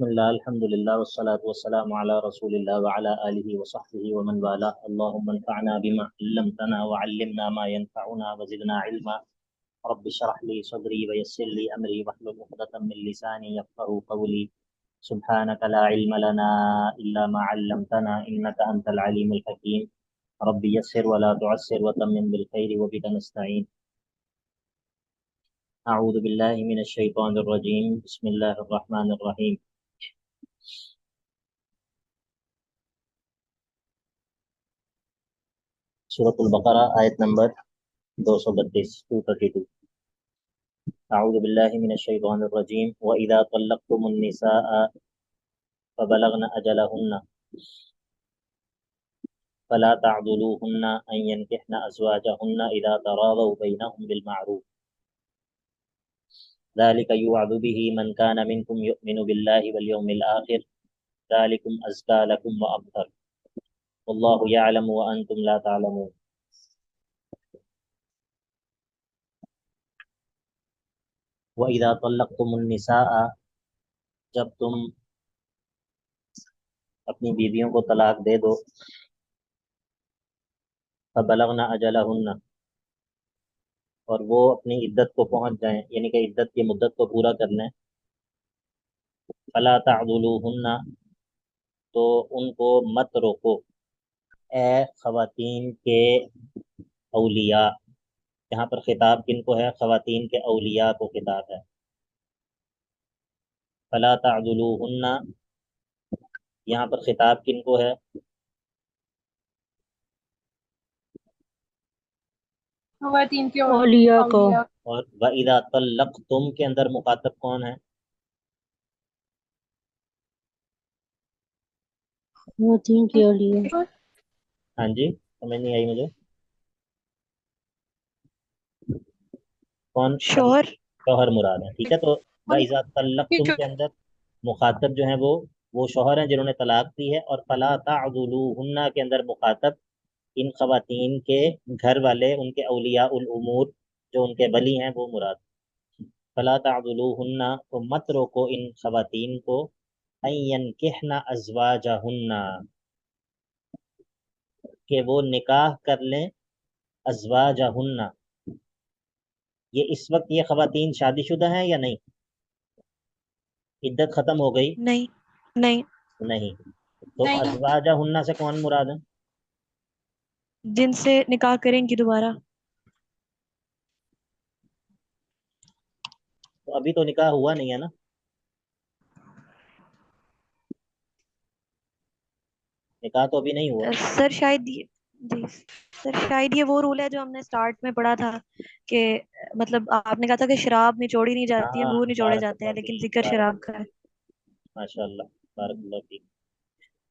بسم الله الحمد لله والصلاة والسلام على رسول الله وعلى آله وصحبه ومن والاه. اللهم انفعنا بما علمتنا وعلمنا ما ينفعنا وزدنا علما. رب اشرح لي صدري ويسر لي أمري واحلل عقدة من لساني يفقهوا قولي. سبحانك لا علم لنا إلا ما علمتنا إنك أنت العليم الحكيم. رب يسر ولا تعسر وتمم بالخير وبك نستعين. أعوذ بالله من الشيطان الرجيم. بسم الله الرحمن الرحيم. سورة البقرہ آیت نمبر 232 232. أعوذ بالله من الشيطان الرجيم. وإذا طلقتم النساء فبلغن أجلهن فلا تعضلوهن أن ينكحن أزواجهن إذا تراضوا بينهم بالمعروف ذلك يوعظ به من كان منكم يؤمن بالله واليوم الآخر ذلكم أزكى لكم وأطهر والله يعلم وأنتم لا تعلمون. وإذا طلقتم النساء، جب تم اپنی بیویوں کو طلاق دے دو، فبلغن اجلہن، اور وہ اپنی عدت کو پہنچ جائیں، یعنی کہ عدت کی مدت کو پورا کر لیں، فلا تعضلوہن، تو ان کو مت روکو، اے خواتین کے اولیاء. یہاں پر خطاب کن کو ہے؟ خواتین کے اولیاء کو خطاب ہے. فلا تعضلوہن، یہاں پر خطاب کن کو ہے؟ خواتین کے اولیاء کو. اور وَإِذَا طَلَّقْتُمْ کے اندر مخاطب کون ہے؟ خواتین کے اولیاء. ہاں جی، سمجھ نہیں آئی مجھے. کون؟ شوہر. شوہر مراد ہے. ٹھیک ہے، تو وَإِذَا طَلَّقْتُمْ کے اندر مخاطب جو ہیں وہ شوہر ہیں جنہوں نے طلاق دی ہے، اور فَلَا تَعْضُلُوهُنَّ کے اندر مخاطب ان خواتین کے گھر والے، ان کے اولیاء الامور جو ان کے ولی ہیں وہ مراد. فَلَا تَعْضُلُوهُنَّ، تو مت روکو ان خواتین کو، أَن يَنكِحْنَ أَزْوَاجَهُنَّ، کہ وہ نکاح کر لیں ازواجہن. یہ اس وقت یہ خواتین شادی شدہ ہیں یا نہیں؟ عدت ختم ہو گئی؟ نہیں. نہیں. تو ازواجہن سے کون مراد ہے؟ جن سے نکاح کریں گی دوبارہ. تو ابھی تو نکاح ہوا نہیں ہے نا. نکاح تو ابھی نہیں ہوا. سر شاید یہ وہ رول ہے جو ہم نے سٹارٹ میں پڑھا تھا کہ مطلب آپ نے کہا تھا کہ شراب نچوڑی نہیں جاتی ہے، ہاں، انگور نچوڑے بارک جاتے ہیں، اللہ لیکن فیک، ذکر بارک شراب اللہ، کا ہے. ماشاء اللہ، بارک اللہ فیک.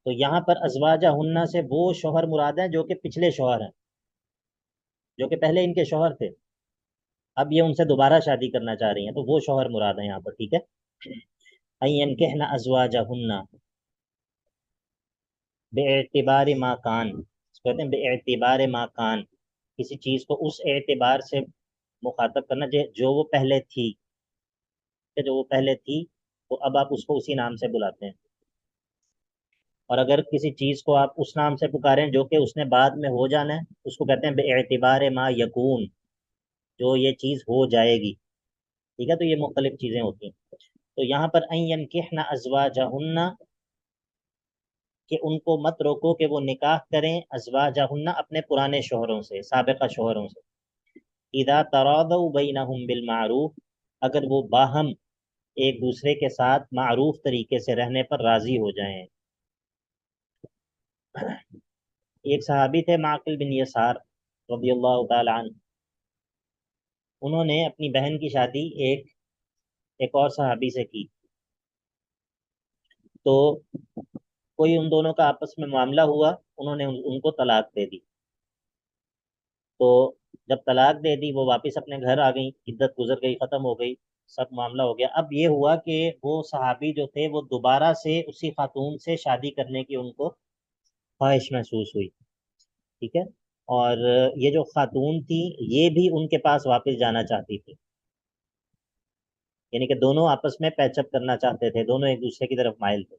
تو یہاں پر ازواجہن سے وہ شوہر مراد ہیں جو کہ پچھلے شوہر ہیں، جو کہ پہلے ان کے شوہر تھے، اب یہ ان سے دوبارہ شادی کرنا چاہ رہی ہیں، تو وہ شوہر مراد ہیں یہاں پر. ٹھیک ہے. أن ينكحن أزواجهن باعتبار ما کان، کہتے ہیں باعتبار ما کان، کسی چیز کو اس اعتبار سے مخاطب کرنا جو وہ پہلے تھی، کہ جو وہ پہلے تھی تو اب آپ اس کو اسی نام سے بلاتے ہیں. اور اگر کسی چیز کو آپ اس نام سے پکاریں جو کہ اس نے بعد میں ہو جانا ہے، اس کو کہتے ہیں باعتبار ما یکون، جو یہ چیز ہو جائے گی. ٹھیک ہے، تو یہ مختلف چیزیں ہوتی ہیں. تو یہاں پر ان ينكحن ازواجهن، کہ ان کو مت روکو کہ وہ نکاح کریں ازواجہن، اپنے پرانے شوہروں سے، سابقہ شوہروں سے. اذا تراضوا بینہم بالمعروف، اگر وہ باہم ایک دوسرے کے ساتھ معروف طریقے سے رہنے پر راضی ہو جائیں. ایک صحابی تھے معقل بن یسار رضی اللہ تعالی عنہ، انہوں نے اپنی بہن کی شادی ایک اور صحابی سے کی، تو کوئی ان دونوں کا آپس میں معاملہ ہوا، انہوں نے ان کو طلاق دے دی. تو جب طلاق دے دی وہ واپس اپنے گھر آ گئیں، عدت گزر گئی، ختم ہو گئی، سب معاملہ ہو گیا. اب یہ ہوا کہ وہ صحابی جو تھے وہ دوبارہ سے اسی خاتون سے شادی کرنے کی ان کو خواہش محسوس ہوئی. ٹھیک ہے، اور یہ جو خاتون تھی یہ بھی ان کے پاس واپس جانا چاہتی تھی. یعنی کہ دونوں آپس میں پیچ اپ کرنا چاہتے تھے، دونوں ایک دوسرے کی طرف مائل تھے،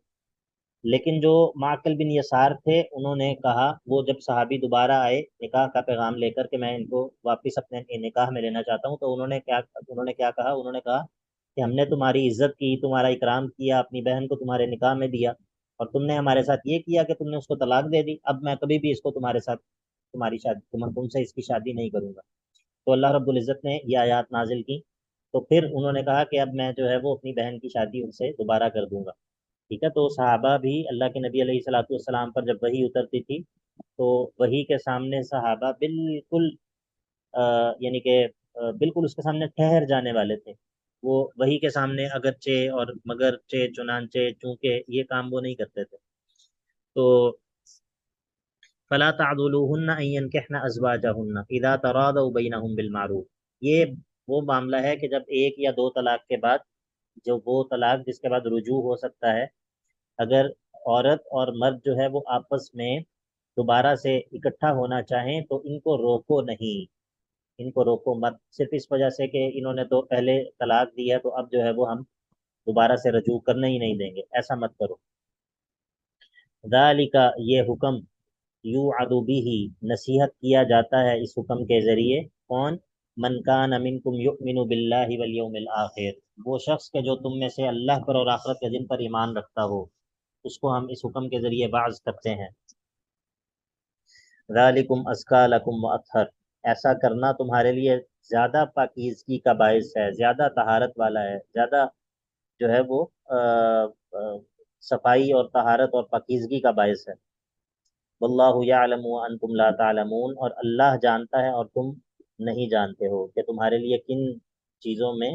لیکن جو معقل بن یسار تھے انہوں نے کہا، وہ جب صحابی دوبارہ آئے نکاح کا پیغام لے کر کہ میں ان کو واپس اپنے نکاح میں لینا چاہتا ہوں، تو انہوں نے کیا کہا، انہوں نے کہا کہ ہم نے تمہاری عزت کی، تمہارا اکرام کیا، اپنی بہن کو تمہارے نکاح میں دیا، اور تم نے ہمارے ساتھ یہ کیا کہ تم نے اس کو طلاق دے دی، اب میں کبھی بھی اس کو تمہارے ساتھ تمہاری شادی تم سے اس کی شادی نہیں کروں گا۔ تو اللہ رب العزت نے یہ آیات نازل کی، تو پھر انہوں نے کہا کہ اب میں جو ہے وہ اپنی بہن کی شادی ان سے دوبارہ کر دوں گا، ٹھیک ہے۔ تو صحابہ بھی اللہ کے نبی علیہ الصلوۃ والسلام پر جب وحی اترتی تھی تو وحی کے سامنے صحابہ بالکل یعنی کہ بالکل اس کے سامنے ٹھہر جانے والے تھے، وہ وحی کے سامنے اگرچہ اور مگرچہ چنانچہ چونکہ یہ کام وہ نہیں کرتے تھے۔ تو فلا تعضلوهن ان ينكحن ازواجهن اذا تراضوا بينهم بالمعروف، یہ وہ معاملہ ہے کہ جب ایک یا دو طلاق کے بعد، جو وہ طلاق جس کے بعد رجوع ہو سکتا ہے، اگر عورت اور مرد جو ہے وہ آپس میں دوبارہ سے اکٹھا ہونا چاہیں تو ان کو روکو نہیں، ان کو روکو مت، صرف اس وجہ سے کہ انہوں نے تو پہلے طلاق دیا تو اب جو ہے وہ ہم دوبارہ سے رجوع کرنے ہی نہیں دیں گے، ایسا مت کرو۔ ذالک، یہ حکم، یوعظ بہ، نصیحت کیا جاتا ہے اس حکم کے ذریعے، کون؟ من کان منکم یؤمن باللہ والیوم الآخر، وہ شخص کے جو تم میں سے اللہ پر اور آخرت کے دن پر ایمان رکھتا ہو، اس کو ہم اس حکم کے ذریعے باعث کرتے ہیں۔ ذالکم ازکا لکم واطہر، ایسا کرنا تمہارے لیے زیادہ پاکیزگی کا باعث ہے، زیادہ طہارت والا ہے، زیادہ جو ہے وہ صفائی اور طہارت اور پاکیزگی کا باعث ہے۔ واللہ یعلم وانتم لا تعلمون، اور اللہ جانتا ہے اور تم نہیں جانتے ہو کہ تمہارے لیے کن چیزوں میں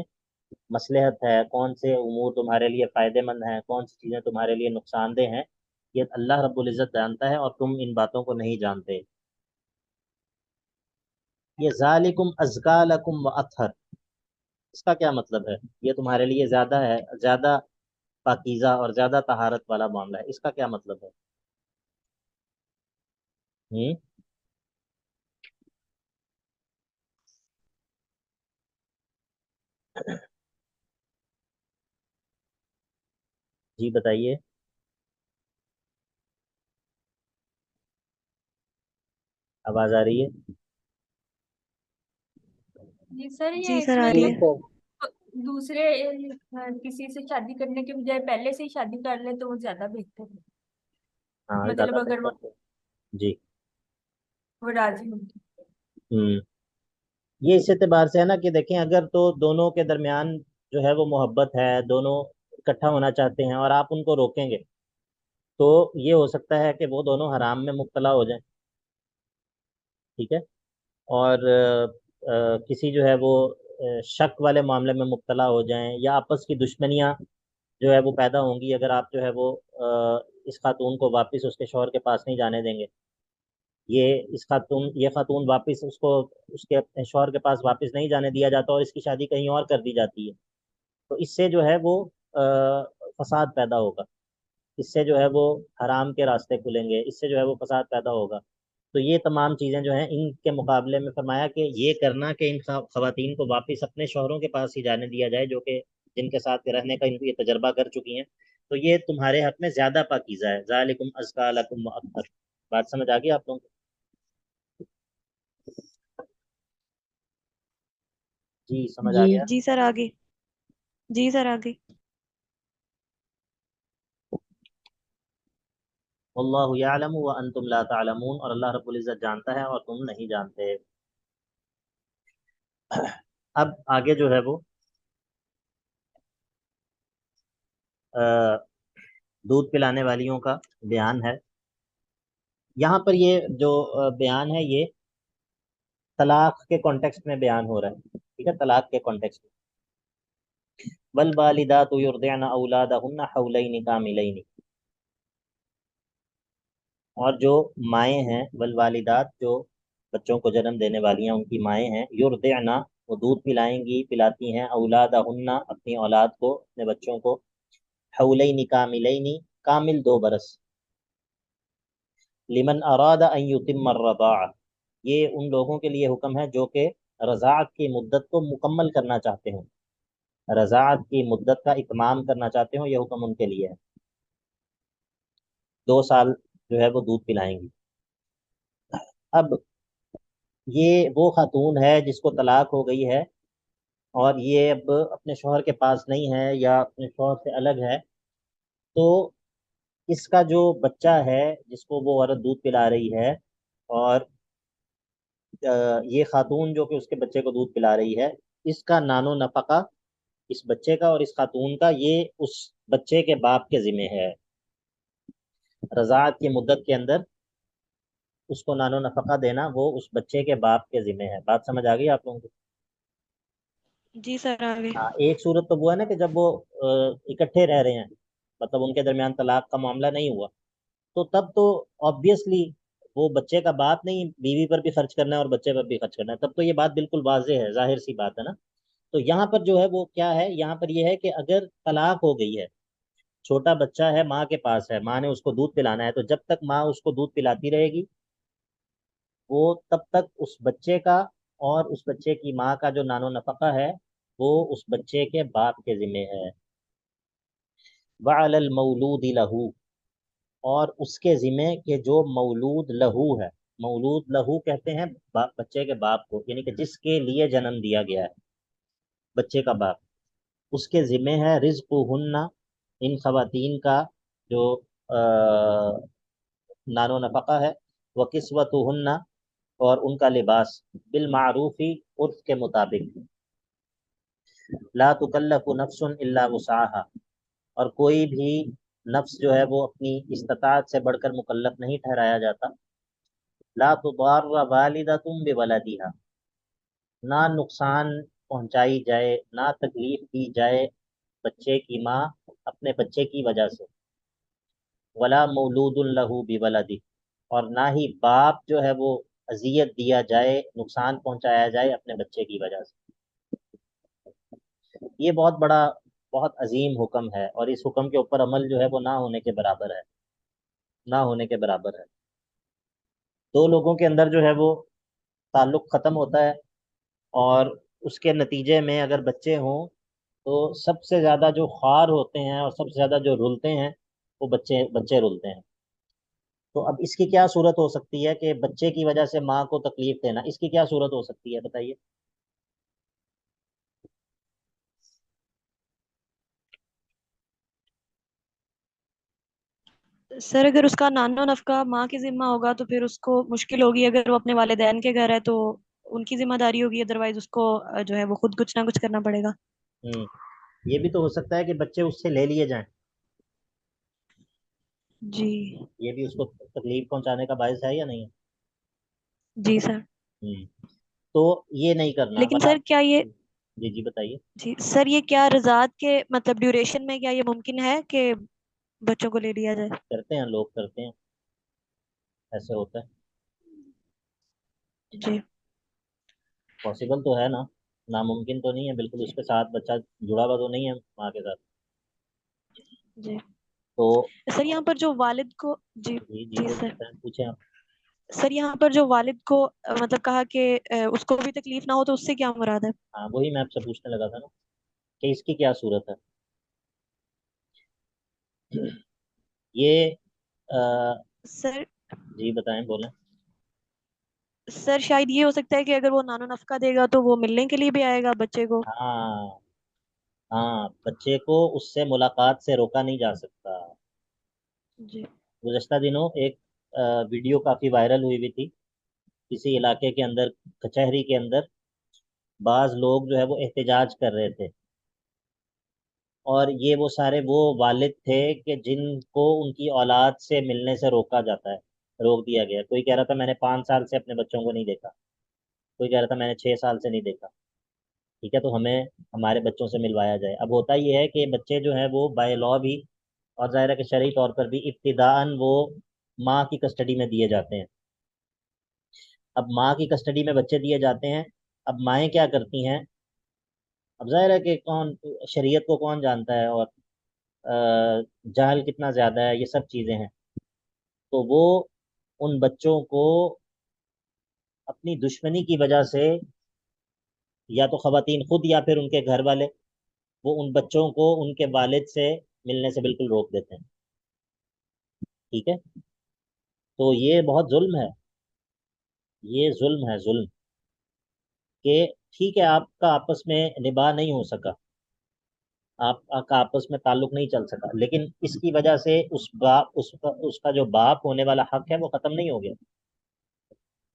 مصلحت ہے، کون سے امور تمہارے لیے فائدے مند ہیں، کون سی چیزیں تمہارے لیے نقصان دہ ہیں، یہ اللہ رب العزت جانتا ہے اور تم ان باتوں کو نہیں جانتے۔ یہ ذالکم ازکا لکم واطہر، اس کا کیا مطلب ہے؟ یہ تمہارے لیے زیادہ ہے، زیادہ پاکیزہ اور زیادہ طہارت والا معاملہ ہے، اس کا کیا مطلب ہے؟ ہوں جی بتائیے، آواز آ رہی ہے؟ جی سر، جی یہ اس سر آ میں رہی یہ ہے۔ دوسرے کسی سے شادی کرنے کے بجائے پہلے سے ہی شادی کر لے تو وہ زیادہ بہتر ہے، ہاں زیادہ مطلب اگر بہتر ہے، جی۔ وہ راضی ہوگی۔ ہوں یہ اس اعتبار سے ہے نا کہ دیکھیں، اگر تو دونوں کے درمیان جو ہے وہ محبت ہے، دونوں اکٹھا ہونا چاہتے ہیں اور آپ ان کو روکیں گے تو یہ ہو سکتا ہے کہ وہ دونوں حرام میں مبتلا ہو جائیں، ٹھیک ہے، اور کسی جو ہے وہ شک والے معاملے میں مبتلا ہو جائیں، یا آپس کی دشمنیاں جو ہے وہ پیدا ہوں گی اگر آپ جو ہے وہ اس خاتون کو واپس اس کے شوہر کے پاس نہیں جانے دیں گے، یہ خاتون واپس اس کے شوہر کے پاس واپس نہیں جانے دیا جاتا اور اس کی شادی کہیں اور کر دی جاتی ہے، تو اس سے جو ہے وہ فساد پیدا ہوگا، اس سے جو ہے وہ حرام کے راستے کھلیں گے، اس سے جو ہے وہ فساد پیدا ہوگا۔ تو یہ تمام چیزیں جو ہیں ان کے مقابلے میں فرمایا کہ یہ کرنا کہ ان خواتین کو واپس اپنے شوہروں کے پاس ہی جانے دیا جائے، جو کہ جن کے ساتھ رہنے کا ان کو یہ تجربہ کر چکی ہیں، تو یہ تمہارے حق میں زیادہ پاکیزہ ہے۔ ذالکم ازکا لکم واطہر، بات سمجھ آ گئی آپ لوگوں کو؟ جی سمجھ آ جی گیا؟ جی سر آگے، جی سر آگے۔ واللہ یعلم وانتم لا تعلمون، اور اللہ رب العزت جانتا ہے اور تم نہیں جانتے۔ اب آگے جو ہے وہ دودھ پلانے والیوں کا بیان ہے، یہاں پر یہ جو بیان ہے یہ طلاق کے کانٹیکسٹ میں بیان ہو رہا ہے، ٹھیک ہے، طلاق کے کانٹیکسٹ میں۔ والوالدات یرضعن اولادہن حولین کاملین، اور جو مائیں ہیں، والوالدات جو بچوں کو جنم دینے والی ہیں، ان کی مائیں ہیں، یرضعن، وہ دودھ پلائیں گی، پلاتی ہیں، اولادہن، اپنی اولاد کو، اپنے بچوں کو، حولین کاملین، کامل 2 برس، لمن اراد ان یتم الرضاعہ، یہ ان لوگوں کے لیے حکم ہے جو کہ رضاعت کی مدت کو مکمل کرنا چاہتے ہیں، رضاعت کی مدت کا اتمام کرنا چاہتے ہوں یہ حکم ان کے لیے ہے، 2 سال جو ہے وہ دودھ پلائیں گی۔ اب یہ وہ خاتون ہے جس کو طلاق ہو گئی ہے اور یہ اب اپنے شوہر کے پاس نہیں ہے یا اپنے شوہر سے الگ ہے، تو اس کا جو بچہ ہے جس کو وہ عورت دودھ پلا رہی ہے، اور یہ خاتون جو کہ اس کے بچے کو دودھ پلا رہی ہے، اس کا نان و نفقہ اس بچے کا اور اس خاتون کا یہ اس بچے کے باپ کے ذمہ ہے۔ رضاعت کی مدت کے اندر اس کو نان و نفقہ دینا وہ اس بچے کے باپ کے ذمہ ہے۔ بات سمجھ آ گئی آپ لوگوں کو؟ جی سر آگے۔ ہاں، ایک صورت تو وہ ہے نا کہ جب وہ اکٹھے رہ رہے ہیں، مطلب ان کے درمیان طلاق کا معاملہ نہیں ہوا، تو تب تو آبویسلی وہ بچے کا باپ نہیں، بیوی پر بھی خرچ کرنا ہے اور بچے پر بھی خرچ کرنا ہے، تب تو یہ بات بالکل واضح ہے، ظاہر سی بات ہے نا۔ تو یہاں پر جو ہے وہ کیا ہے، یہاں پر یہ ہے کہ اگر طلاق ہو گئی ہے، چھوٹا بچہ ہے، ماں کے پاس ہے، ماں نے اس کو دودھ پلانا ہے، تو جب تک ماں اس کو دودھ پلاتی رہے گی وہ تب تک اس بچے کا اور اس بچے کی ماں کا جو نان و نفقہ ہے وہ اس بچے کے باپ کے ذمہ ہے۔ وعلی المولود لہو، اور اس کے ذمہ کہ جو مولود لہو ہے، مولود لہو کہتے ہیں بچے کے باپ کو، یعنی کہ جس کے لیے جنم دیا گیا ہے، بچے کا باپ، اس کے ذمہ ہے رزق ہن، ان خواتین کا جو نان و نفقہ ہے، وہ کسوت ہن، اور ان کا لباس، بالمعروفی، عرف کے مطابق، لا تکلف نفس الا وسعها، اور کوئی بھی نفس جو ہے وہ اپنی استطاعت سے بڑھ کر مکلف نہیں ٹھہرایا جاتا۔ لا تضار والدۃ بولدها، نہ نقصان پہنچائی جائے، نہ تکلیف دی جائے بچے کی ماں اپنے بچے کی وجہ سے، ولا مولود لہ بولدہ، اور نہ ہی باپ جو ہے وہ اذیت دیا جائے، نقصان پہنچایا جائے اپنے بچے کی وجہ سے۔ یہ بہت بڑا، بہت عظیم حکم ہے، اور اس حکم کے اوپر عمل جو ہے وہ نہ ہونے کے برابر ہے، نہ ہونے کے برابر ہے۔ دو لوگوں کے اندر جو ہے وہ تعلق ختم ہوتا ہے، اور اس کے نتیجے میں اگر بچے ہوں تو سب سے زیادہ جو خوار ہوتے ہیں اور سب سے زیادہ جو رلتے ہیں وہ بچے بچے رلتے ہیں۔ تو اب اس کی کیا صورت ہو سکتی ہے کہ بچے کی وجہ سے ماں کو تکلیف دینا، اس کی کیا صورت ہو سکتی ہے بتائیے؟ سر اگر اس کا نان و نفقہ ماں کی ذمہ ہوگا تو پھر اس کو مشکل ہوگی، اگر وہ اپنے والدین کے گھر ہے تو ان کی ذمہ داری ہوگی، ادروائز اس کو جو ہے وہ خود کچھ نہ کچھ کرنا پڑے گا۔ یہ بھی تو ہو سکتا ہے کہ بچے اس سے لے لیے جائیں، جی یہ بھی اس کو تکلیف پہنچانے کا باعث ہے یا نہیں ہے؟ جی سر۔ تو یہ نہیں کرنا، لیکن ولا سر کیا یہ جی جی بتائیے۔ جی سر یہ کیا رضاعت کے مطلب ڈیوریشن میں کیا یہ ممکن ہے کہ بچوں کو لے لیا جائے؟ کرتے ہیں لوگ، کرتے ہیں، ایسے ہوتا ہے، جی پاسبل تو ہے نا، ناممکن تو نہیں ہے بالکل، اس کے ساتھ بچہ جڑا ہوا تو نہیں ہے ماں کے ساتھ۔ جی تو سر یہاں پر جو والد کو جی جی جی جی سر، پوچھیں آپ۔ سر یہاں پر جو والد کو مطلب کہا کہ اس کو بھی تکلیف نہ ہو تو اس سے کیا مراد ہے؟ ہاں وہی میں آپ سے پوچھنے لگا تھا نا کہ اس کی کیا صورت ہے۔ یہ سر جی بتائیں، بولیں۔ سر شاید یہ ہو سکتا ہے کہ اگر وہ نان و نفقہ دے گا تو وہ ملنے کے لیے بھی آئے گا بچے کو۔ ہاں ہاں، بچے کو اس سے ملاقات سے روکا نہیں جا سکتا۔ جی گزشتہ دنوں ایک ویڈیو کافی وائرل ہوئی ہوئی تھی، کسی علاقے کے اندر، کچہری کے اندر بعض لوگ جو ہے وہ احتجاج کر رہے تھے، اور یہ وہ سارے وہ والد تھے کہ جن کو ان کی اولاد سے ملنے سے روکا جاتا ہے، روک دیا گیا۔ کوئی کہہ رہا تھا میں نے 5 سال سے اپنے بچوں کو نہیں دیکھا، کوئی کہہ رہا تھا میں نے 6 سال سے نہیں دیکھا، ٹھیک ہے تو ہمیں ہمارے بچوں سے ملوایا جائے۔ اب ہوتا یہ ہے کہ بچے جو ہیں وہ بائی لا بھی، اور ظاہر ہے کہ شرعی طور پر بھی، ابتداءً وہ ماں کی کسٹڈی میں دیے جاتے ہیں۔ اب ماں کی کسٹڈی میں بچے دیے جاتے ہیں، اب مائیں کیا کرتی ہیں؟ اب ظاہر ہے کہ کون شریعت کو کون جانتا ہے، اور جہل کتنا زیادہ ہے، یہ سب چیزیں ہیں، تو وہ ان بچوں کو اپنی دشمنی کی وجہ سے، یا تو خواتین خود یا پھر ان کے گھر والے، وہ ان بچوں کو ان کے والد سے ملنے سے بالکل روک دیتے ہیں. ٹھیک ہے، تو یہ بہت ظلم ہے، یہ ظلم ہے، ظلم کہ ٹھیک ہے آپ کا آپس میں نباہ نہیں ہو سکا، آپ کا آپس میں تعلق نہیں چل سکا، لیکن اس کی وجہ سے اس کا جو باپ ہونے والا حق ہے وہ ختم نہیں ہو گیا.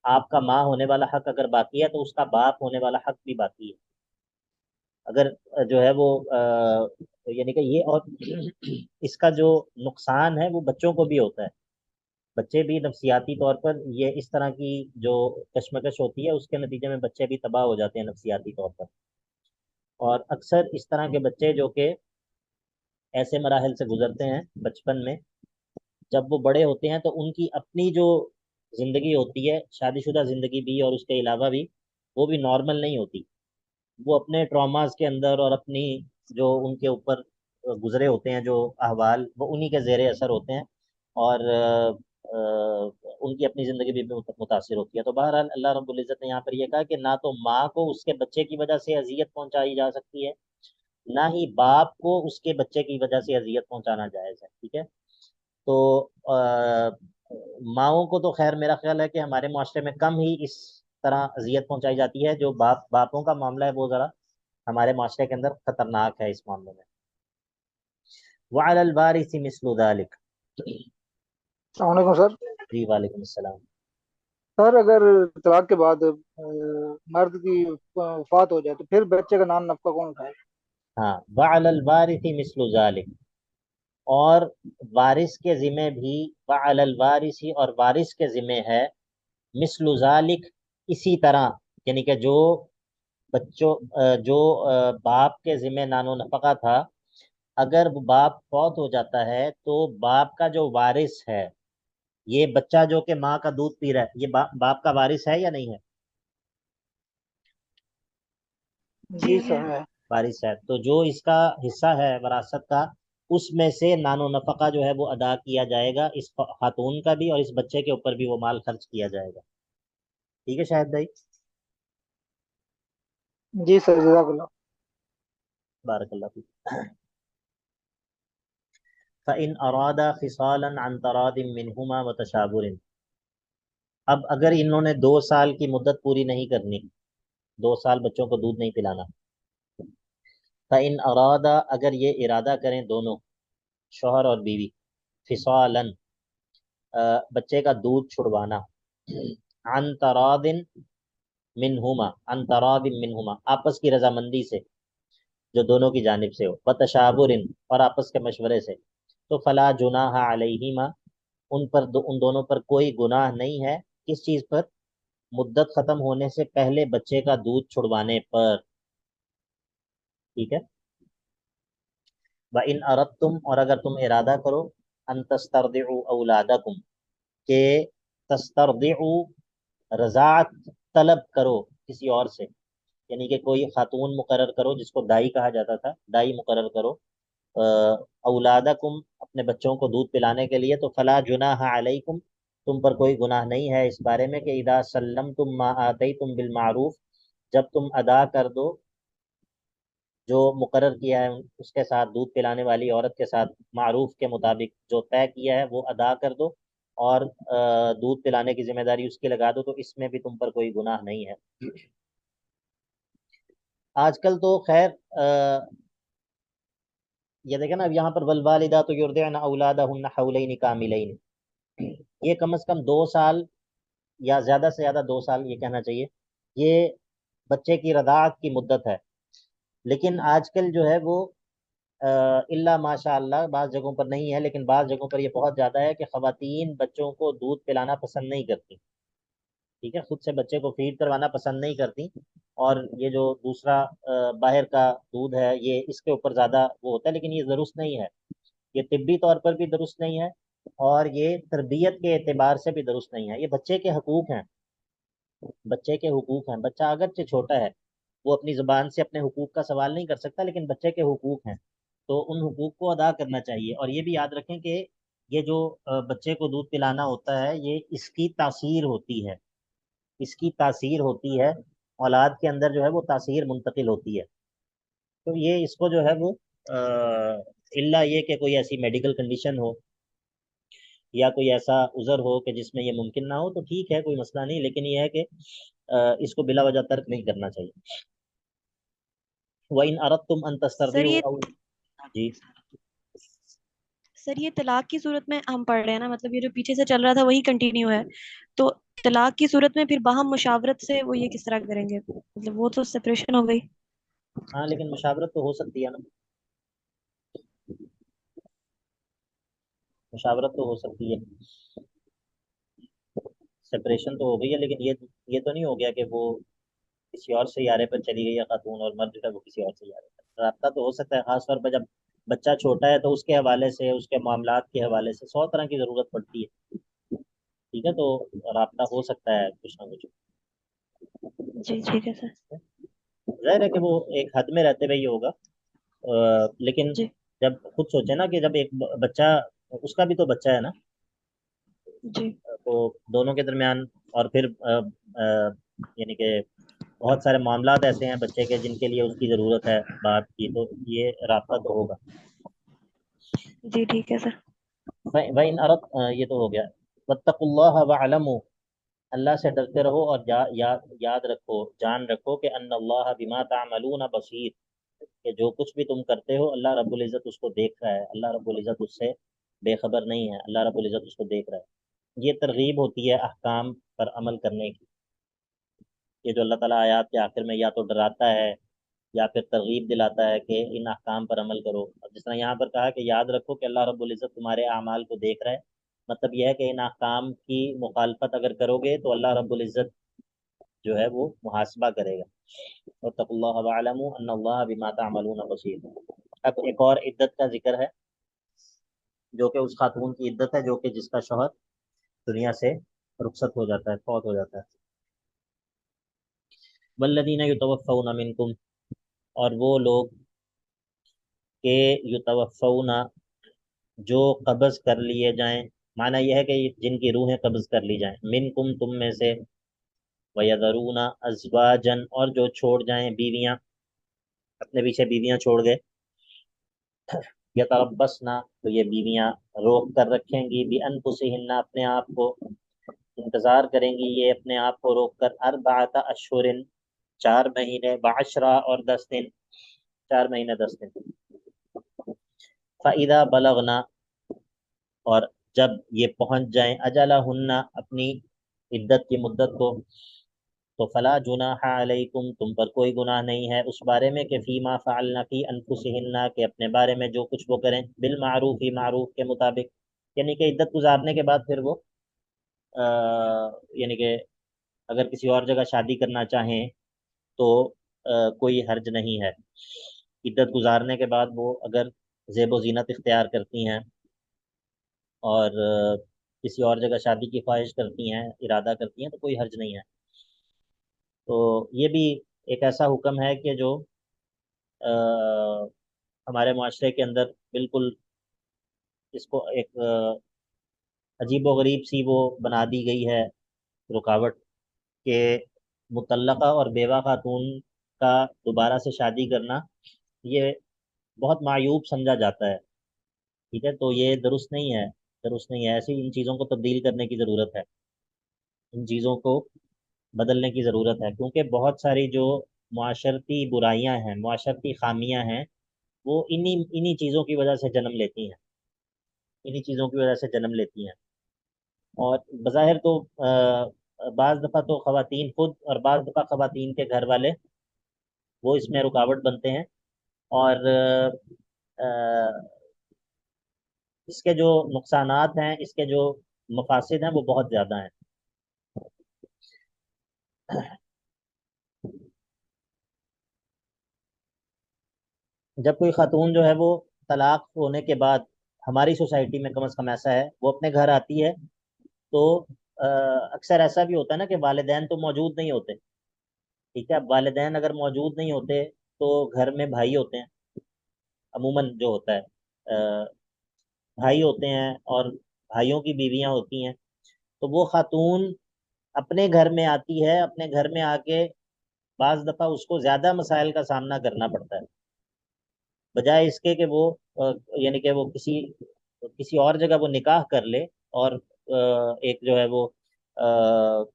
آپ کا ماں ہونے والا حق اگر باقی ہے تو اس کا باپ ہونے والا حق بھی باقی ہے. اگر جو ہے وہ یعنی کہ یہ، اور اس کا جو نقصان ہے وہ بچوں کو بھی ہوتا ہے. بچے بھی نفسیاتی طور پر، یہ اس طرح کی جو کشمکش ہوتی ہے اس کے نتیجے میں بچے بھی تباہ ہو جاتے ہیں نفسیاتی طور پر. اور اکثر اس طرح کے بچے جو کہ ایسے مراحل سے گزرتے ہیں بچپن میں، جب وہ بڑے ہوتے ہیں تو ان کی اپنی جو زندگی ہوتی ہے، شادی شدہ زندگی بھی اور اس کے علاوہ بھی، وہ بھی نارمل نہیں ہوتی. وہ اپنے ٹراماز کے اندر اور اپنی جو ان کے اوپر گزرے ہوتے ہیں جو احوال، وہ انہی کے زیر اثر ہوتے ہیں، اور ان کی اپنی زندگی بھی متاثر ہوتی ہے. تو بہرحال اللہ رب العزت نے یہاں پر یہ کہا کہ نہ تو ماں کو اس کے بچے کی وجہ سے اذیت پہنچائی جا سکتی ہے، نہ ہی باپ کو اس کے بچے کی وجہ سے اذیت پہنچانا جائز ہے. ٹھیک ہے، تو ماؤں کو تو خیر میرا خیال ہے کہ ہمارے معاشرے میں کم ہی اس طرح اذیت پہنچائی جاتی ہے. جو باپوں کا معاملہ ہے وہ ذرا ہمارے معاشرے کے اندر خطرناک ہے اس معاملے میں. وعلی الوارث مثل ذلك. السلام علیکم سر. جی وعلیکم السلام. سر اگر طلاق کے بعد مرد کی وفات ہو جائے تو پھر بچے کا نام نفقہ کون اٹھائے؟ ہاں، وعلی الوارث مثل ذلك، اور وارث کے ذمہ بھی، وعلی الوارث، اور وارث کے ذمہ ہے، مثل ذلك، اسی طرح، یعنی کہ جو باپ کے ذمہ نان و نفقہ تھا، اگر باپ فوت ہو جاتا ہے تو باپ کا جو وارث ہے، یہ بچہ جو کہ ماں کا دودھ پی رہا ہے، یہ باپ کا وارث ہے یا نہیں ہے؟ جی سر ہے. وارث ہے. تو جو اس کا حصہ ہے وراثت کا، اس میں سے نان و نفقہ جو ہے وہ ادا کیا جائے گا، اس خاتون کا بھی اور اس بچے کے اوپر بھی وہ مال خرچ کیا جائے گا. ٹھیک ہے شاہد بھائی؟ جی سر جزاک اللہ. بارک اللہ فیک. فَإِنْ أَرَادَ خِصَالًا عَنْ تَرَادٍ مِّنْهُمَا وَتَشَاوُرٍ. اب اگر انہوں نے 2 سال کی مدت پوری نہیں کرنی، 2 سال بچوں کو دودھ نہیں پلانا، فَإِنْ أَرَادَ، اگر یہ ارادہ کریں دونوں، شوہر اور بیوی، فِصَالًا، بچے کا دودھ چھڑوانا، عن تراد منہما، عن تراد منہما، آپس کی رضامندی سے، جو دونوں کی جانب سے ہو، وتشاور، اور آپس کے مشورے سے، تو فلا جناح علیہما، ان دونوں پر کوئی گناہ نہیں ہے. کس چیز پر؟ مدت ختم ہونے سے پہلے بچے کا دودھ چھڑوانے پر. ٹھیک ہے. وَإِنْ أَرَدْتُمْ، اور اگر تم ارادہ کرو، أَن تَسْتَرْضِعُوا أَوْلَادَكُمْ، کہ تسترضعوا، رضاعت طلب کرو کسی اور سے، یعنی کہ کوئی خاتون مقرر کرو جس کو دائی کہا جاتا تھا، دائی مقرر کرو اولادکم، اپنے بچوں کو دودھ پلانے کے لیے، تو فلا جناح علیکم، تم پر کوئی گناہ نہیں ہے اس بارے میں کہ اذا سلمتم ما آتیتم بالمعروف، جب تم ادا کر دو جو مقرر کیا ہے اس کے ساتھ، دودھ پلانے والی عورت کے ساتھ معروف کے مطابق جو طے کیا ہے وہ ادا کر دو، اور دودھ پلانے کی ذمہ داری اس کی لگا دو، تو اس میں بھی تم پر کوئی گناہ نہیں ہے. آج کل تو خیر یہ دیکھیں نا، اب یہاں پر والوالدات یرضعن اولادہن حولین کاملین، یہ کم از کم 2 سال یا زیادہ سے زیادہ 2 سال یہ کہنا چاہیے، یہ بچے کی رضاعت کی مدت ہے. لیکن آج کل جو ہے وہ اللہ ماشاء اللہ بعض جگہوں پر نہیں ہے، لیکن بعض جگہوں پر یہ بہت زیادہ ہے کہ خواتین بچوں کو دودھ پلانا پسند نہیں کرتی. ٹھیک ہے، خود سے بچے کو فیڈ کروانا پسند نہیں کرتی، اور یہ جو دوسرا باہر کا دودھ ہے یہ اس کے اوپر زیادہ وہ ہوتا ہے. لیکن یہ درست نہیں ہے، یہ طبی طور پر بھی درست نہیں ہے، اور یہ تربیت کے اعتبار سے بھی درست نہیں ہے. یہ بچے کے حقوق ہیں، بچے کے حقوق ہیں. بچہ اگرچہ چھوٹا ہے، وہ اپنی زبان سے اپنے حقوق کا سوال نہیں کر سکتا، لیکن بچے کے حقوق ہیں، تو ان حقوق کو ادا کرنا چاہیے. اور یہ بھی یاد رکھیں کہ یہ جو بچے کو دودھ پلانا ہوتا ہے، یہ اس کی تاثیر ہوتی ہے، اس کی تاثیر ہوتی ہے، اولاد کے اندر جو ہے وہ تاثیر منتقل ہوتی ہے. تو یہ اس کو جو ہے وہ الا یہ کہ کوئی ایسی میڈیکل کنڈیشن ہو یا کوئی ایسا عذر ہو کہ جس میں یہ ممکن نہ ہو تو ٹھیک ہے، کوئی مسئلہ نہیں، لیکن یہ ہے کہ اس کو بلا وجہ ترک نہیں کرنا چاہیے۔ وَإِنْ أَرَدْتُمْ أَن سر یہ تَسْتَرْضِعُوا جی سر یہ طلاق کی صورت میں ہم پڑھ رہے ہیں نا، مطلب یہ جو پیچھے سے چل رہا تھا وہی کنٹینیو ہے، تو طلاق کی صورت میں پھر باہم مشاورت سے وہ یہ کس طرح کریں گے؟ مطلب وہ تو سپریشن ہو گئی۔ ہاں، لیکن مشاورت تو ہو سکتی ہے نا، مشاورت تو ہو سکتی ہے، سپریشن تو ہو گئی ہے، لیکن یہ تو نہیں ہو گیا کہ وہ کسی اور سیارے پر چلی گئی ہے خاتون، اور مرد جو ہے وہ کسی اور سیارے پر۔ رابطہ تو ہو سکتا ہے، خاص طور پر جب بچہ چھوٹا ہے تو اس کے حوالے سے، اس کے معاملات کے حوالے سے 100 طرح کی ضرورت پڑتی ہے، ٹھیک ہے، تو رابطہ ہو سکتا ہے کچھ نہ کچھ۔ جی ٹھیک ہے سر۔ ظاہر ہے کہ وہ ایک حد میں رہتے ہوئے ہی ہوگا، لیکن جی جب خود سوچے نا کہ جب ایک بچہ، اس کا بھی تو بچہ ہے نا، جی تو دونوں کے درمیان، اور پھر یعنی کہ بہت سارے معاملات ایسے ہیں بچے کے جن کے لیے اس کی ضرورت ہے بات کی، تو یہ رابطہ تو ہوگا۔ جی ٹھیک ہے سر۔ وَإِنْ أَرَدْ یہ تو ہو گیا۔ وَاتَّقُوا اللَّهَ وَاعْلَمُوا اللہ سے ڈرتے رہو اور یاد رکھو، جان رکھو کہ ان اللہ بما تعملون بصیر، کہ جو کچھ بھی تم کرتے ہو اللہ رب العزت اس کو دیکھ رہا ہے، اللہ رب العزت اس سے بے خبر نہیں ہے، اللہ رب العزت اس کو دیکھ رہا ہے۔ یہ ترغیب ہوتی ہے احکام پر عمل کرنے کی، یہ جو اللہ تعالیٰ آیات کے آخر میں یا تو ڈراتا ہے یا پھر ترغیب دلاتا ہے کہ ان احکام پر عمل کرو۔ اب جس طرح یہاں پر کہا کہ یاد رکھو کہ اللہ رب العزت تمہارے اعمال کو دیکھ رہا ہے، مطلب یہ ہے کہ ان احکام کی مخالفت اگر کرو گے تو اللہ رب العزت جو ہے وہ محاسبہ کرے گا۔ واتقوا اللہ وَاعْلَمُوا ان اللہ بما تعملون بصیر۔ اب ایک اور عدت کا ذکر ہے جو کہ اس خاتون کی عدت ہے جو کہ جس کا شوہر دنیا سے رخصت ہو جاتا ہے، فوت ہو جاتا ہے۔ والذین یتوفون منکم، اور وہ لوگ کہ یتوفون جو قبض کر لیے جائیں، معنی یہ ہے کہ جن کی روحیں قبض کر لی جائیں، منکم تم میں سے، وَيَذَرُونَ أَزْوَاجًا اور جو چھوڑ جائیں بیویاں، اپنے پیچھے بیویاں چھوڑ گئے، یتربصن تو یہ بیویاں روک کر رکھیں گی، بِأَنفُسِهِنَّ اپنے آپ کو، انتظار کریں گی یہ اپنے آپ کو روک کر، 4 اشہر 4 مہینے، بعشرہ اور 10 دن، 4 مہینے 10 دن۔ فَإِذَا بَلَغْنَا اور جب یہ پہنچ جائیں، اجلہن اپنی عدت کی مدت کو، تو فلا جناح علیکم تم پر کوئی گناہ نہیں ہے اس بارے میں کہ فیما فعلنا فی انفسہن کہ اپنے بارے میں جو کچھ وہ کریں، بالمعروف ہی معروف کے مطابق، یعنی کہ عدت گزارنے کے بعد پھر وہ یعنی کہ اگر کسی اور جگہ شادی کرنا چاہیں تو کوئی حرج نہیں ہے۔ عدت گزارنے کے بعد وہ اگر زیب و زینت اختیار کرتی ہیں اور کسی اور جگہ شادی کی خواہش کرتی ہیں، ارادہ کرتی ہیں، تو کوئی حرج نہیں ہے۔ تو یہ بھی ایک ایسا حکم ہے کہ جو ہمارے معاشرے کے اندر بالکل اس کو ایک عجیب و غریب سی وہ بنا دی گئی ہے رکاوٹ، کہ مطلقہ اور بیوہ خاتون کا دوبارہ سے شادی کرنا یہ بہت معیوب سمجھا جاتا ہے، ٹھیک ہے، تو یہ درست نہیں ہے، درست نہیں ہے، ایسی ان چیزوں کو تبدیل کرنے کی ضرورت ہے، ان چیزوں کو بدلنے کی ضرورت ہے، کیونکہ بہت ساری جو معاشرتی برائیاں ہیں، معاشرتی خامیاں ہیں، وہ انہی چیزوں کی وجہ سے جنم لیتی ہیں، انہی چیزوں کی وجہ سے جنم لیتی ہیں۔ اور بظاہر تو بعض دفعہ تو خواتین خود اور بعض دفعہ خواتین کے گھر والے وہ اس میں رکاوٹ بنتے ہیں، اور اس کے جو نقصانات ہیں، اس کے جو مفاسد ہیں وہ بہت زیادہ ہیں۔ جب کوئی خاتون جو ہے وہ طلاق ہونے کے بعد، ہماری سوسائٹی میں کم از کم ایسا ہے، وہ اپنے گھر آتی ہے تو اکثر ایسا بھی ہوتا ہے نا کہ والدین تو موجود نہیں ہوتے، ٹھیک ہے، اب والدین اگر موجود نہیں ہوتے تو گھر میں بھائی ہوتے ہیں، عموماً جو ہوتا ہے بھائی ہوتے ہیں اور بھائیوں کی بیویاں ہوتی ہیں، تو وہ خاتون اپنے گھر میں آتی ہے، اپنے گھر میں آ کے بعض دفعہ اس کو زیادہ مسائل کا سامنا کرنا پڑتا ہے، بجائے اس کے کہ وہ یعنی کہ وہ کسی اور جگہ وہ نکاح کر لے اور ایک جو ہے وہ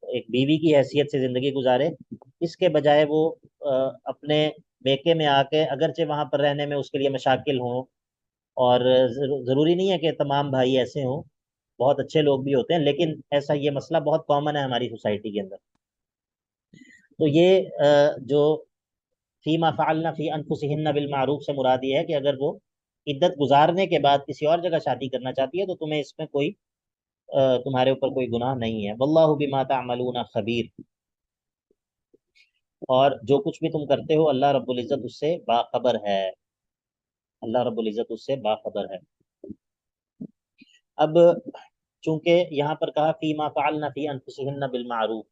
ایک بیوی کی حیثیت سے زندگی گزارے، اس کے بجائے وہ اپنے بیکے میں آ کے اگرچہ وہاں پر رہنے میں اس کے لیے مشاکل ہوں، اور ضروری نہیں ہے کہ تمام بھائی ایسے ہوں، بہت اچھے لوگ بھی ہوتے ہیں، لیکن ایسا یہ مسئلہ بہت کامن ہے ہماری سوسائٹی کے اندر. تو یہ جو فیما فعلنا فی انفسہن بالمعروف سے مراد یہ ہے کہ اگر وہ عدت گزارنے کے بعد کسی اور جگہ شادی کرنا چاہتی ہے تو تمہیں اس میں کوئی تمہارے اوپر کوئی گناہ نہیں ہے. واللہ بما تعملون خبیر، اور جو کچھ بھی تم کرتے ہو اللہ رب العزت اس سے باخبر ہے، اللہ رب العزت اس سے باخبر ہے. اب چونکہ یہاں پر کہا فیما فعلنا فی انفسہن بالمعروف،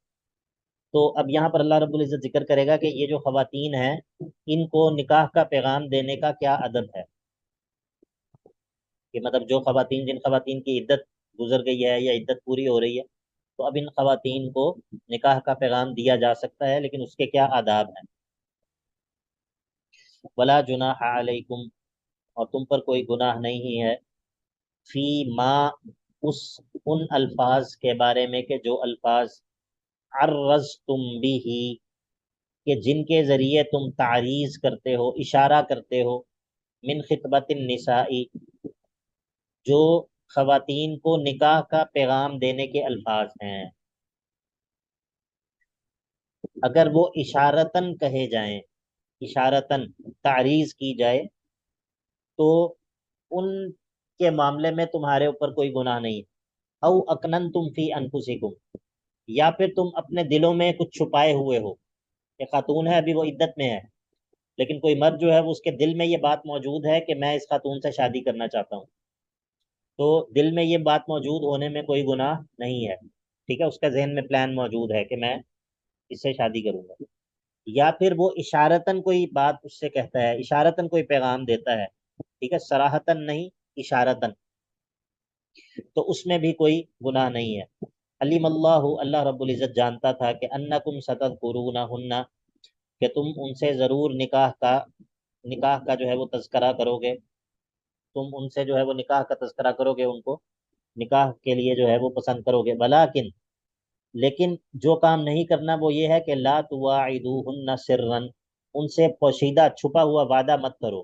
تو اب یہاں پر اللہ رب العزت ذکر کرے گا کہ یہ جو خواتین ہیں ان کو نکاح کا پیغام دینے کا کیا ادب ہے، کہ مطلب جو خواتین جن خواتین کی عدت گزر گئی ہے یا عدت پوری ہو رہی ہے، تو اب ان خواتین کو نکاح کا پیغام دیا جا سکتا ہے، لیکن اس کے کیا آداب ہیں. ولا جناح علیکم، اور تم پر کوئی گناہ نہیں ہے، فی ما اس ان الفاظ کے بارے میں کہ جو الفاظ عرضتم بھی، کہ جن کے ذریعے تم تعریض کرتے ہو، اشارہ کرتے ہو، من خطبت النساء، جو خواتین کو نکاح کا پیغام دینے کے الفاظ ہیں. اگر وہ اشارتاً کہے جائیں، اشارتاً تعریض کی جائے، تو ان کے معاملے میں تمہارے اوپر کوئی گناہ نہیں. او اکننتم فی انفسکم، یا پھر تم اپنے دلوں میں کچھ چھپائے ہوئے ہو، کہ خاتون ہے ابھی وہ عدت میں ہے، لیکن کوئی مرد جو ہے وہ اس کے دل میں یہ بات موجود ہے کہ میں اس خاتون سے شادی کرنا چاہتا ہوں، تو دل میں یہ بات موجود ہونے میں کوئی گناہ نہیں ہے. ٹھیک ہے، اس کا ذہن میں پلان موجود ہے کہ میں اس سے شادی کروں گا. یا پھر وہ اشارتاً کوئی بات اس سے کہتا ہے، اشارتاً کوئی پیغام دیتا ہے، ٹھیک ہے، صراحتاً نہیں، اشارتاً، تو اس میں بھی کوئی گناہ نہیں ہے. علیم اللہ، اللہ رب العزت جانتا تھا کہ انکم ستذکرونہن، کہ تم ان سے ضرور نکاح کا جو ہے وہ تذکرہ کرو گے، تم ان سے جو ہے وہ نکاح کا تذکرہ کرو گے، ان کو نکاح کے لیے جو ہے وہ پسند کرو گے. لیکن جو کام نہیں کرنا وہ یہ ہے کہ لا تواعدوہن سرا، ان سے پوشیدہ چھپا ہوا وعدہ مت کرو.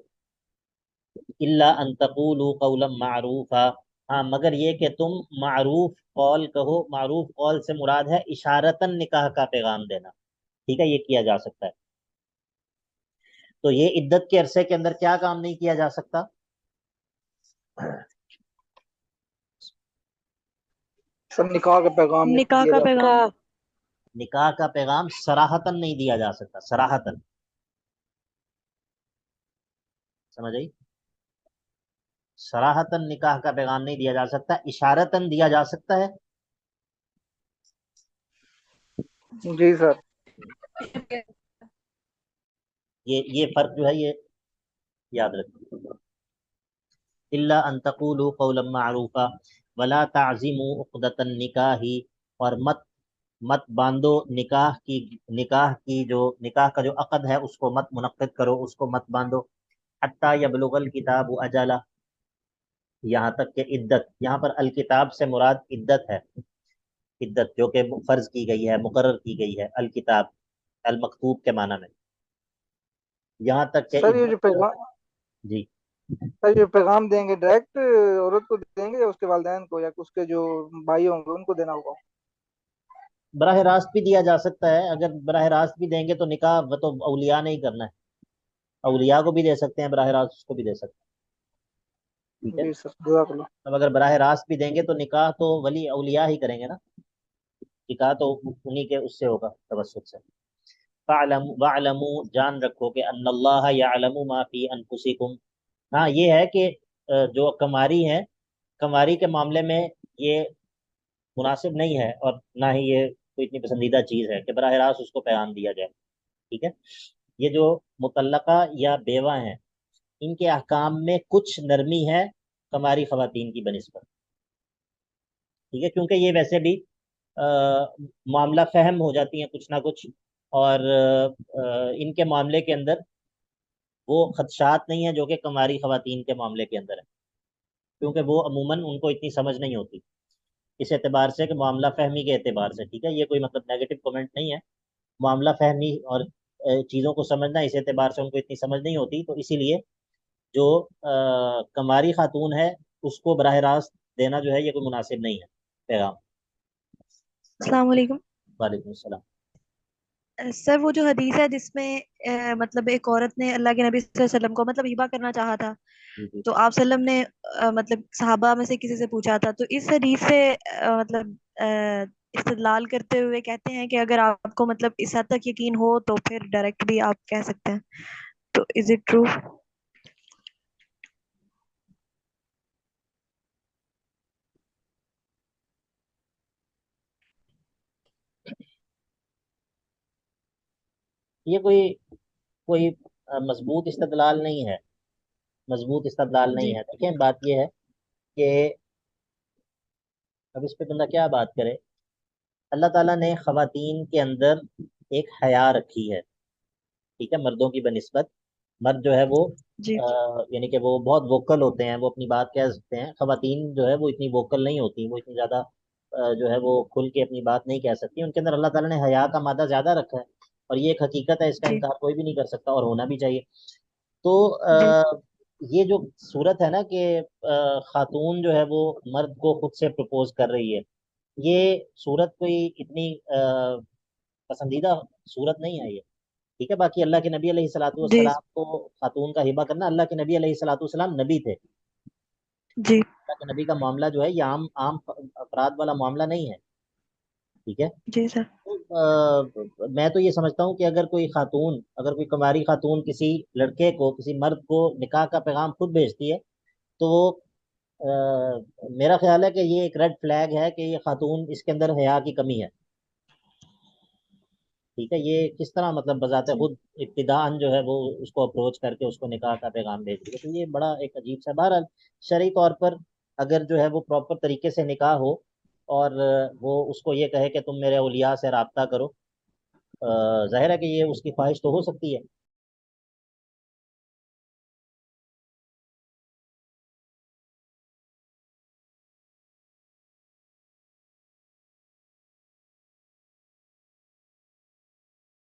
الا ان تقولوا قولا معروفا، ہاں مگر یہ کہ تم معروف قول کہو. معروف قول سے مراد ہے اشارتاً نکاح کا پیغام دینا. ٹھیک ہے، یہ کیا جا سکتا ہے. تو یہ عدت کے عرصے کے اندر کیا کام نہیں کیا جا سکتا؟ سب نکاح کا پیغام نہیں نکاح دیا کا جا سکتا. پیغام نکاح کا پیغام صراحتاً نہیں دیا جا سکتا. صراحتاً، سمجھ آئی؟ صراحتاً نکاح کا پیغام نہیں دیا جا سکتا، اشارتاً دیا جا سکتا ہے. جی سر. یہ فرق جو ہے یہ یاد رکھیں. الا ان تقولوا قولا معروفا ولا تعزموا عقدۃ النکاح، اور مت باندھو نکاح کا جو عقد ہے اس کو مت منعقد کرو، اس کو مت باندھو. حتی یبلغ الکتاب اجلہ، یہاں تک کہ عدت، یہاں پر الکتاب سے مراد عدت ہے، عدت جو کہ فرض کی گئی ہے، مقرر کی گئی ہے. الکتاب المکتوب کے معنی میں، یہاں تک کہ سر یہ جو عدت. پیغام جی، سر یہ پیغام دیں گے ڈائریکٹ عورت کو دیں گے یا اس کے والدین کو یا اس کے جو بھائی ہوں گے ان کو دینا ہوگا؟ براہ راست بھی دیا جا سکتا ہے. اگر براہ راست بھی دیں گے تو نکاح وہ تو اولیاء نہیں کرنا ہے، اولیاء کو بھی دے سکتے ہیں، براہ راست اس کو بھی دے سکتے ہیں. ٹھیک ہے، جی سر، جزاک اللہ. اب اگر براہ راست بھی دیں گے تو نکاح تو ولی اولیاء ہی کریں گے نا، نکاح تو انہی کے اس سے ہوگا، توسط سے. وَاعْلَمُوا، جان رکھو کہ ان اللہ یعلم ما فی انفسکم. ہاں یہ ہے کہ جو کماری ہیں، کماری کے معاملے میں یہ مناسب نہیں ہے، اور نہ ہی یہ کوئی اتنی پسندیدہ چیز ہے کہ براہ راست اس کو پیغام دیا جائے. ٹھیک ہے، یہ جو مطلقہ یا بیوہ ہیں ان کے احکام میں کچھ نرمی ہے کماری خواتین کی بنسبت. ٹھیک ہے، کیونکہ یہ ویسے بھی معاملہ فہم ہو جاتی ہیں کچھ نہ کچھ، اور ان کے معاملے کے اندر وہ خدشات نہیں ہیں جو کہ کماری خواتین کے معاملے کے اندر ہے، کیونکہ وہ عموماً ان کو اتنی سمجھ نہیں ہوتی اس اعتبار سے کہ معاملہ فہمی کے اعتبار سے، ٹھیک ہے، یہ کوئی مطلب نیگیٹو کمنٹ نہیں ہے، معاملہ فہمی اور چیزوں کو سمجھنا اس اعتبار سے ان کو اتنی سمجھ نہیں ہوتی، تو اسی لیے جو کماری خاتون ہے اس کو براہ راست دینا جو ہے یہ کوئی مناسب نہیں ہے پیغام۔ السلام علیکم وعلیکم السلام۔ سر، وہ جو حدیث ہے جس میں مطلب ایک عورت نے اللہ کے نبی صلی اللہ علیہ وسلم کو مطلب ہبہ کرنا چاہا تھا، جی جی تو آپ وسلم نے مطلب صحابہ میں سے کسی سے پوچھا تھا، تو اس حدیث سے مطلب استدلال کرتے ہوئے کہتے ہیں کہ اگر آپ کو مطلب اس حد تک یقین ہو تو پھر ڈائریکٹ بھی آپ کہہ سکتے ہیں، تو از اٹ ٹرو؟ یہ کوئی کوئی مضبوط استدلال نہیں ہے، مضبوط استدلال جی نہیں ہے۔ دیکھیں بات یہ ہے کہ اب اس پہ بندہ کیا بات کرے، اللہ تعالیٰ نے خواتین کے اندر ایک حیا رکھی ہے، ٹھیک ہے، مردوں کی بنسبت مرد جو ہے وہ جی یعنی کہ وہ بہت ووکل ہوتے ہیں، وہ اپنی بات کہہ سکتے ہیں، خواتین جو ہے وہ اتنی ووکل نہیں ہوتی، وہ اتنی زیادہ جو ہے وہ کھل کے اپنی بات نہیں کہہ سکتی، ان کے اندر اللہ تعالیٰ نے حیا کا مادہ زیادہ رکھا ہے، اور یہ ایک حقیقت ہے، اس کا جی انکار کوئی بھی نہیں کر سکتا اور ہونا بھی چاہیے۔ تو جی یہ جو صورت ہے نا کہ خاتون جو ہے وہ مرد کو خود سے پرپوز کر رہی ہے، یہ صورت کوئی اتنی پسندیدہ صورت نہیں ہے یہ، ٹھیک ہے، باقی اللہ کے نبی علیہ الصلوۃ جی والسلام کو خاتون کا ہبہ کرنا، اللہ کے نبی علیہ الصلوۃ والسلام نبی تھے، جی اللہ کے نبی کا معاملہ جو ہے یہ عام عام افراد والا معاملہ نہیں ہے، ٹھیک ہے۔ جی سر میں تو یہ سمجھتا ہوں کہ اگر کوئی خاتون، اگر کوئی کماری خاتون کسی لڑکے کو، کسی مرد کو نکاح کا پیغام خود بھیجتی ہے تو میرا خیال ہے کہ یہ ایک ریڈ فلیگ ہے کہ یہ خاتون اس کے اندر حیا کی کمی ہے، ٹھیک ہے، یہ کس طرح مطلب بذات جی خود ابتداءً جو ہے وہ اس کو اپروچ کر کے اس کو نکاح کا پیغام بھیج دیا، تو یہ بڑا ایک عجیب سا، بہرحال شرعی طور پر اگر جو ہے وہ پراپر طریقے سے نکاح ہو اور وہ اس کو یہ کہے کہ تم میرے اولیاء سے رابطہ کرو، ظاہر ہے کہ یہ اس کی خواہش تو ہو سکتی ہے،